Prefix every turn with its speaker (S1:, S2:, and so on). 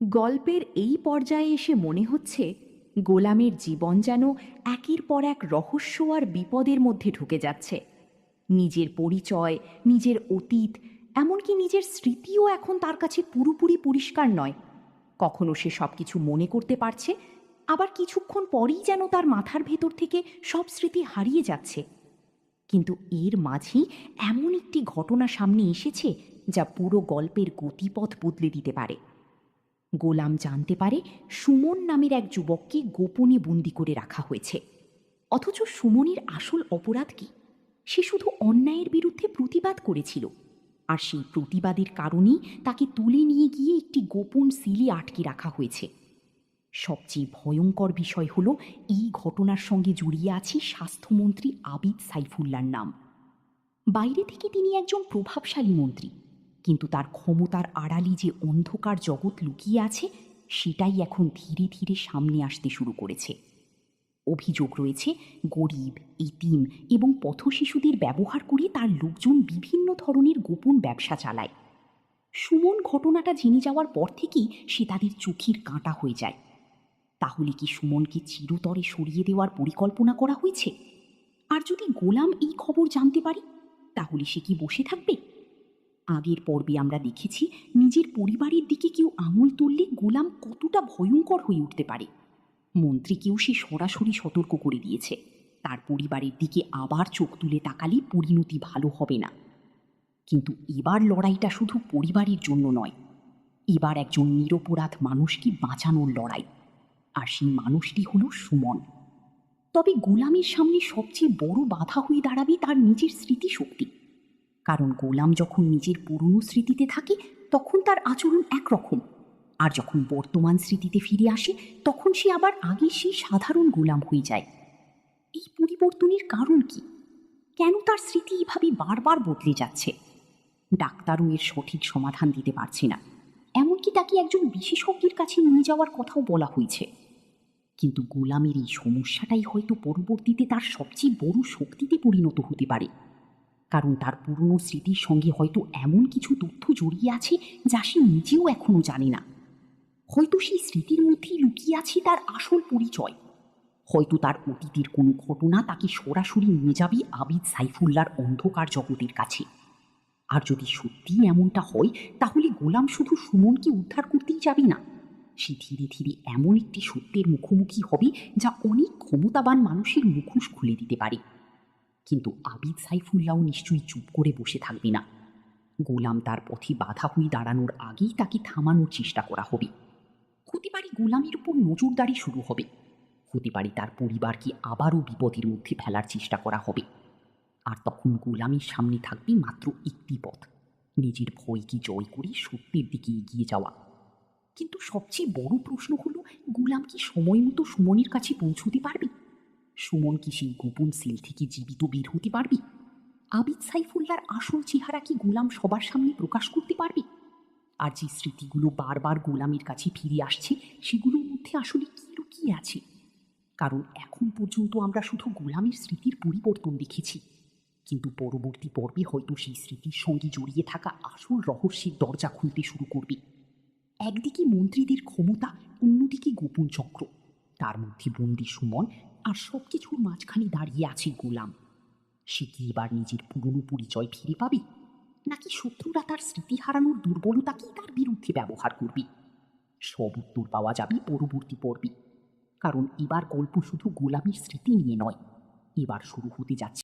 S1: গল্পের এই পর্যায়ে এসে মনে হচ্ছে গোলামের জীবন যেন একের পর এক রহস্য আর বিপদের মধ্যে ঢুকে যাচ্ছে। নিজের পরিচয়, নিজের অতীত, এমনকি নিজের স্মৃতিও এখন তার কাছে পুরোপুরি পরিষ্কার নয়। কখনো সে সবকিছু মনে করতে পারছে, আবার কিছুক্ষণ পরেই যেন তার মাথার ভেতর থেকে সব স্মৃতি হারিয়ে যাচ্ছে। কিন্তু এর মাঝেই এমন একটি ঘটনা সামনে এসেছে যা পুরো গল্পের গতিপথ বদলে দিতে পারে। গোলাম জানতে পারে সুমন নামের এক যুবককে গোপনে বন্দি করে রাখা হয়েছে। অথচ সুমনের আসল অপরাধ কি? সে শুধু অন্যায়ের বিরুদ্ধে প্রতিবাদ করেছিল, আর সেই প্রতিবাদের কারণেই তাকে তুলে নিয়ে গিয়ে একটি গোপন সিলে আটকে রাখা হয়েছে। সবচেয়ে ভয়ঙ্কর বিষয় হলো এই ঘটনার সঙ্গে জড়িয়ে আছে স্বাস্থ্যমন্ত্রী আবিদ সাইফুল্লাহর নাম। বাইরে থেকে তিনি একজন প্রভাবশালী মন্ত্রী, কিন্তু তার ক্ষমতার আড়ালে যে অন্ধকার জগৎ লুকিয়ে আছে সেটাই এখন ধীরে ধীরে সামনে আসতে শুরু করেছে। অভিযোগ রয়েছে গরিব, এতিম এবং পথশিশুদের ব্যবহার করে তার লোকজন বিভিন্ন ধরনের গোপন ব্যবসা চালায়। সুমন ঘটনাটা জেনে যাওয়ার পর থেকেই সে তাদের চোখের কাঁটা হয়ে যায়। তাহলে কি সুমনকে চিরতরে সরিয়ে দেওয়ার পরিকল্পনা করা হয়েছে? আর যদি গোলাম এই খবর জানতে পারে, তাহলে সে কি বসে থাকবে? আগের পর্বে আমরা দেখেছি নিজের পরিবারের দিকে কেউ আঙুল তুললে গোলাম কতটা ভয়ঙ্কর হয়ে উঠতে পারে। মন্ত্রীকেও সে সরাসরি সতর্ক করে দিয়েছে, তার পরিবারের দিকে আবার চোখ তুলে তাকালে পরিণতি ভালো হবে না। কিন্তু এবার লড়াইটা শুধু পরিবারের জন্য নয়, এবার একজন নিরপরাধ মানুষকে বাঁচানোর লড়াই। আর সেই মানুষটি হলো সুমন। তবে গোলামের সামনে সবচেয়ে বড় বাধা হয়ে দাঁড়াবে তার নিজের স্মৃতিশক্তি। কারণ গোলাম যখন নিজের পুরনো স্মৃতিতে থাকে তখন তার আচরণ একরকম, আর যখন বর্তমান স্মৃতিতে ফিরে আসে তখন সে আবার আগে সেই সাধারণ গোলাম হয়ে যায়। এই পরিবর্তনের কারণ কি? কেন তার স্মৃতি এভাবে বারবার বদলে যাচ্ছে? ডাক্তারও এর সঠিক সমাধান দিতে পারছে না, এমনকি তাকে একজন বিশেষজ্ঞের কাছে নিয়ে যাওয়ার কথাও বলা হয়েছে। কিন্তু গোলামের এই সমস্যাটাই হয়তো পরবর্তীতে তার সবচেয়ে বড় শক্তিতে পরিণত হতে পারে। কারণ তার পুরনো স্মৃতির সঙ্গে হয়তো এমন কিছু তথ্য জড়িয়ে আছে যা সে নিজেও এখনো জানে না। হয়তো সেই স্মৃতির মধ্যেই লুকিয়ে আছে তার আসল পরিচয়। হয়তো তার অতীতের কোনো ঘটনা তাকে সরাসরি নিয়ে যাবে আবিদ সাইফুল্লাহর অন্ধকার জগতের কাছে। আর যদি সত্যিই এমনটা হয়, তাহলে গোলাম শুধু সুমনকে উদ্ধার করতেই যাবে না, সে ধীরে ধীরে এমন একটি সত্যের মুখোমুখি হবে যা অনেক ক্ষমতাবান মানুষের মুখোশ খুলে দিতে পারে। কিন্তু আবিদ সাইফুল্লাহ নিশ্চয়ই চুপ করে বসে থাকবে না। গোলাম তার পথে বাধা হয়ে দাঁড়ানোর আগেই তাকে থামানোর চেষ্টা করা হবে। হতে পারে গোলামের উপর নজরদারি শুরু হবে, হতে পারে তার পরিবারকে আবারও বিপদের মধ্যে ফেলার চেষ্টা করা হবে। আর তখন গোলামের সামনে থাকবে মাত্র একটি পথ, নিজের ভয়কে জয় করে সত্যের দিকে এগিয়ে যাওয়া। কিন্তু সবচেয়ে বড় প্রশ্ন হলো, গোলাম কি সময় মতো সুমনের কাছে পৌঁছতে পারবে? সুমন কি সেই গোপন সেল থেকে জীবিত বের হতে পারবে? আবিদ সাইফুল্লাহর আসল চেহারা কি গোলাম সবার সামনে প্রকাশ করতে পারবে? আর যে স্মৃতিগুলো বারবার গোলামের কাছে ফিরে আসছে, সেগুলোর মধ্যে আসলে কি লুকিয়ে আছে? কারণ এখন পর্যন্ত আমরা শুধু গোলামের স্মৃতির পরিবর্তন দেখেছি, কিন্তু পরবর্তী পর্বে হয়তো সেই স্মৃতির সঙ্গে জড়িয়ে থাকা আসল রহস্যের দরজা খুলতে শুরু করবে। একদিকে মন্ত্রীদের ক্ষমতা, অন্যদিকে গোপন চক্র, তার মধ্যে বন্দি সুমন, আর সবকিছুর মাঝখানে দাঁড়িয়ে আছে গোলাম। সে কি এবার নিজের পুরনো পরিচয় ফিরে পাবে, নাকি শত্রুরা তার স্মৃতি হারানোর দুর্বলতাকেই তার বিরুদ্ধে ব্যবহার করবে? সব উত্তর পাওয়া যাবে পরবর্তী পর্বে। কারণ এবার গল্প শুধু গোলামের স্মৃতি নিয়ে নয়, এবার শুরু হতে যাচ্ছে